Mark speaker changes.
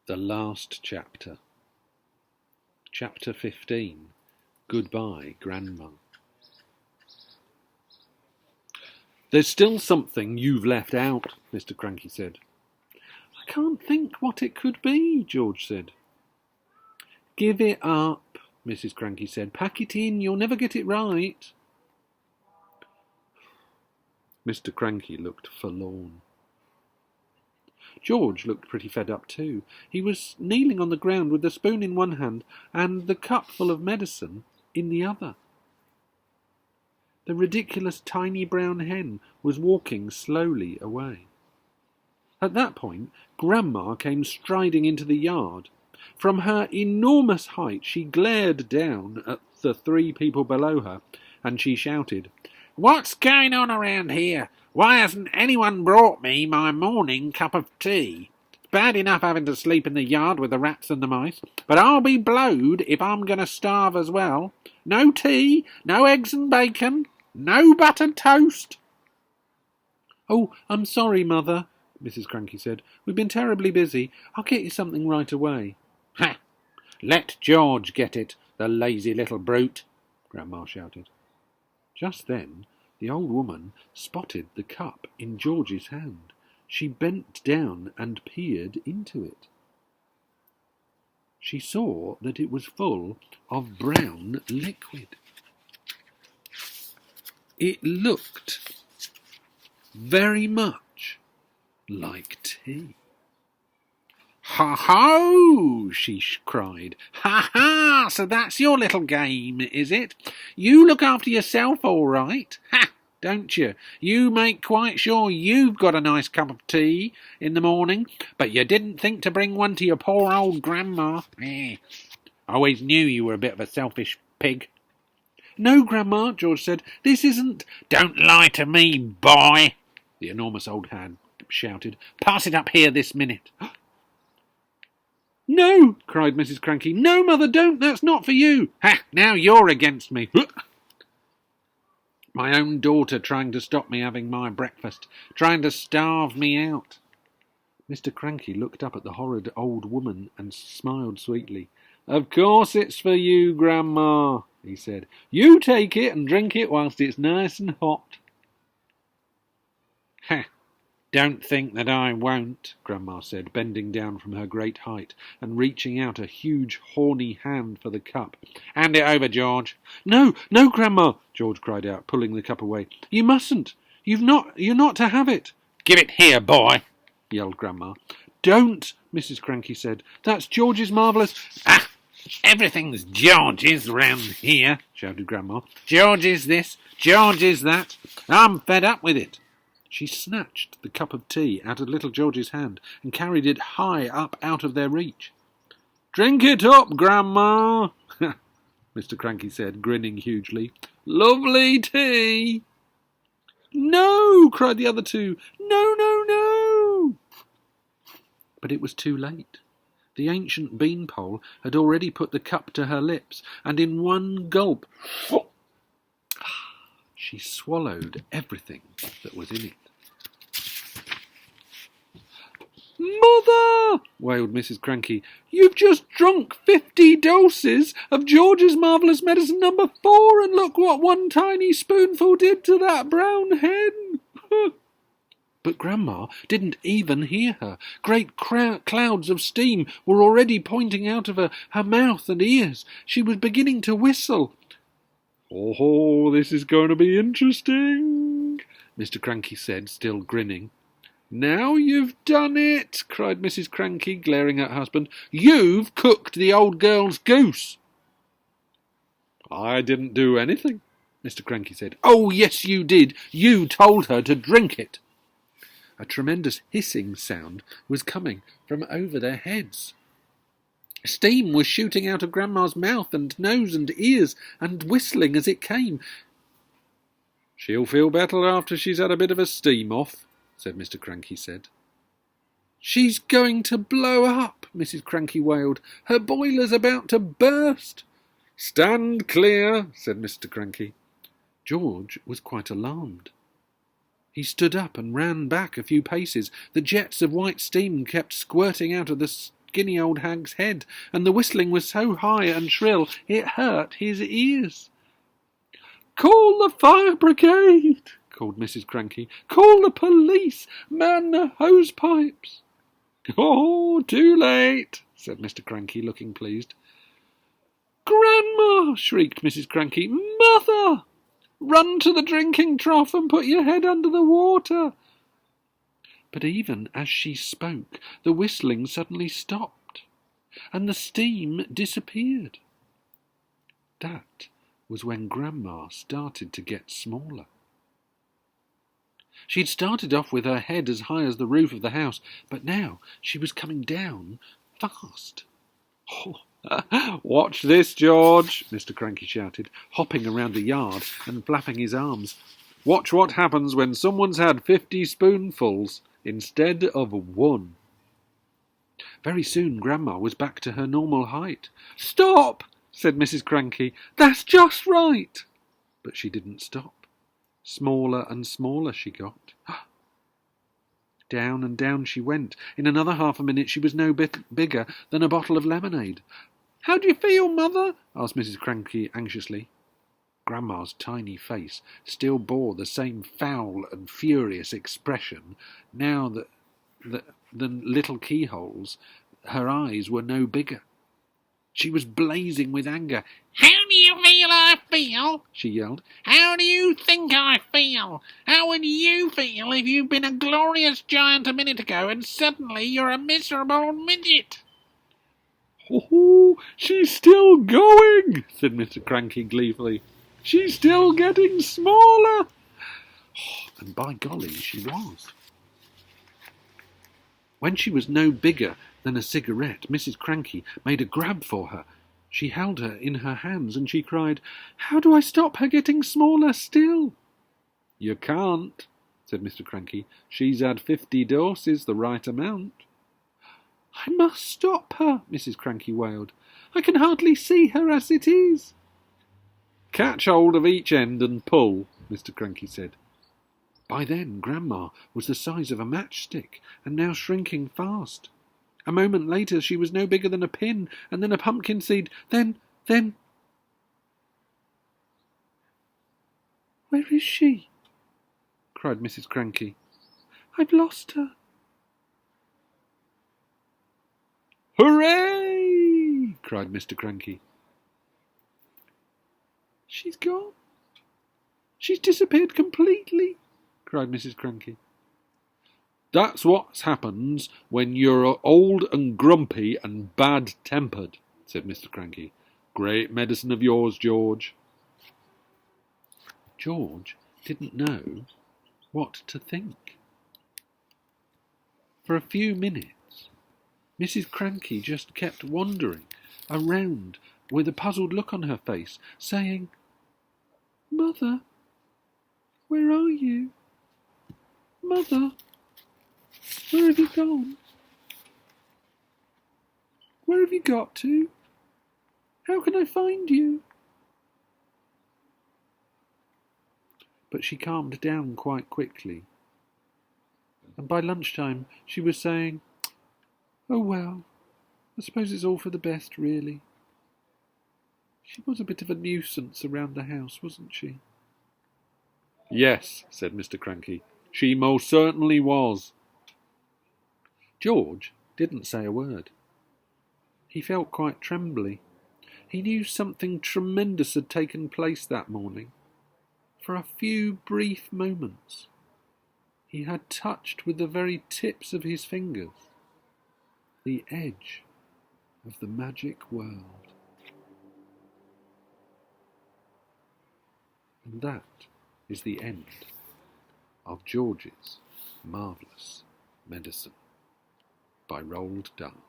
Speaker 1: The last chapter. Chapter 15. Goodbye, Grandma. There's still something you've left out, Mr. Cranky said. I can't think what it could be, George said. Give it up, Mrs. Cranky said. Pack it in, you'll never get it right. Mr. Cranky looked forlorn. George looked pretty fed up too. He was kneeling on the ground with the spoon in one hand and the cup full of medicine in the other. The ridiculous tiny brown hen was walking slowly away. At that point, Grandma came striding into the yard. From her enormous height, she glared down at the three people below her, and she shouted, "What's going on around here? Why hasn't anyone brought me my morning cup of tea? It's bad enough having to sleep in the yard with the rats and the mice, but I'll be blowed if I'm going to starve as well. No tea, no eggs and bacon, no buttered toast." "Oh, I'm sorry, Mother," Mrs. Cranky said. "We've been terribly busy. I'll get you something right away." "Ha! Let George get it, the lazy little brute," Grandma shouted. Just then, the old woman spotted the cup in George's hand. She bent down and peered into it. She saw that it was full of brown liquid. It looked very much like tea. "Ha-ho!" she cried. "Ha-ha! So that's your little game, is it? You look after yourself all right. Ha! Don't you? You make quite sure you've got a nice cup of tea in the morning, but you didn't think to bring one to your poor old Grandma. I always knew you were a bit of a selfish pig." "No, Grandma," George said. "This isn't—" "Don't lie to me, boy!" the enormous old hag shouted. "Pass it up here this minute." "No!" cried Mrs. Cranky. "No, Mother, don't! That's not for you!" "Ha! Now you're against me! My own daughter trying to stop me having my breakfast, trying to starve me out." Mr. Cranky looked up at the horrid old woman and smiled sweetly. "Of course it's for you, Grandma," he said. "You take it and drink it whilst it's nice and hot." "Ha! Don't think that I won't," Grandma said, bending down from her great height and reaching out a huge horny hand for the cup. "Hand it over, George." "No, no, Grandma," George cried out, pulling the cup away. "You mustn't. You're not to have it." "Give it here, boy," yelled Grandma. "Don't," Mrs. Cranky said. "That's George's marvellous—" "Ah! Everything's George's round here," shouted Grandma. "George's this, George's that. I'm fed up with it." She snatched the cup of tea out of little George's hand and carried it high up out of their reach. "Drink it up, Grandma," Mr. Cranky said, grinning hugely. "Lovely tea." "No!" cried the other two. "No, no, no!" But it was too late. The ancient beanpole had already put the cup to her lips, and in one gulp she swallowed everything that was in it. "Mother!" wailed Mrs. Cranky. "You've just drunk 50 doses of George's Marvellous Medicine No. 4, and look what one tiny spoonful did to that brown hen." But Grandma didn't even hear her. Great clouds of steam were already pointing out of her mouth and ears. She was beginning to whistle. "Oh, this is going to be interesting," Mr. Cranky said, still grinning. "Now you've done it," cried Mrs. Cranky, glaring at her husband. "You've cooked the old girl's goose." "I didn't do anything," Mr. Cranky said. "Oh, yes, you did. You told her to drink it." A tremendous hissing sound was coming from over their heads. Steam was shooting out of Grandma's mouth and nose and ears, and whistling as it came. "She'll feel better after she's had a bit of a steam off," said Mr. Cranky said. "She's going to blow up," Mrs. Cranky wailed. "Her boiler's about to burst." "Stand clear," said Mr. Cranky. George was quite alarmed. He stood up and ran back a few paces. The jets of white steam kept squirting out of the skinny old hag's head, and the whistling was so high and shrill it hurt his ears. "Call the fire brigade!" called Mrs. Cranky. "Call the police! Man the hose pipes!" "Oh, too late," said Mr. Cranky, looking pleased. "Grandma!" shrieked Mrs. Cranky. "Mother! Run to the drinking trough and put your head under the water." But even as she spoke, the whistling suddenly stopped, and the steam disappeared. That was when Grandma started to get smaller. She'd started off with her head as high as the roof of the house, but now she was coming down fast. "Oh, watch this, George," Mr. Cranky shouted, hopping around the yard and flapping his arms. "Watch what happens when someone's had 50 spoonfuls instead of 1. Very soon Grandma was back to her normal height. "Stop!" said Mrs. Cranky. "That's just right." But she didn't stop. Smaller and smaller she got. Down and down she went. In another half a minute she was no bit bigger than a bottle of lemonade. "How do you feel, Mother?" asked Mrs. Cranky anxiously. Grandma's tiny face still bore the same foul and furious expression. Now that the little keyholes, her eyes were no bigger. She was blazing with anger.
Speaker 2: "How do you feel I feel?" she yelled. "How do you think I feel? How would you feel if you'd been a glorious giant a minute ago and suddenly you're a miserable midget?"
Speaker 1: "Oh, she's still going," said Mr. Cranky gleefully. "She's still getting smaller." And by golly, she was. When she was no bigger than a cigarette, Mrs. Cranky made a grab for her. She held her in her hands and she cried, "How do I stop her getting smaller still?" "You can't," said Mr. Cranky. "She's had 50 doses, the right amount." "I must stop her," Mrs. Cranky wailed. "I can hardly see her as it is." "Catch hold of each end and pull," Mr. Cranky said. By then Grandma was the size of a matchstick, and now shrinking fast. A moment later she was no bigger than a pin, and then a pumpkin seed, then... "Where is she?" cried Mrs. Cranky. "I've lost her." "Hooray!" cried Mr. Cranky. "She's gone. She's disappeared completely," cried Mrs. Cranky. "That's what happens when you're old and grumpy and bad-tempered," said Mr. Cranky. "Great medicine of yours, George." George didn't know what to think. For a few minutes, Mrs. Cranky just kept wandering around with a puzzled look on her face, saying, "Mother, where are you? Mother, where have you gone? Where have you got to? How can I find you?" But she calmed down quite quickly, and by lunchtime she was saying, "Oh well, I suppose it's all for the best, really. She was a bit of a nuisance around the house, wasn't she?" "Yes," said Mr. Cranky, "she most certainly was." George didn't say a word. He felt quite trembly. He knew something tremendous had taken place that morning. For a few brief moments, he had touched with the very tips of his fingers the edge of the magic world. And that is the end of George's Marvellous Medicine by Roald Dahl.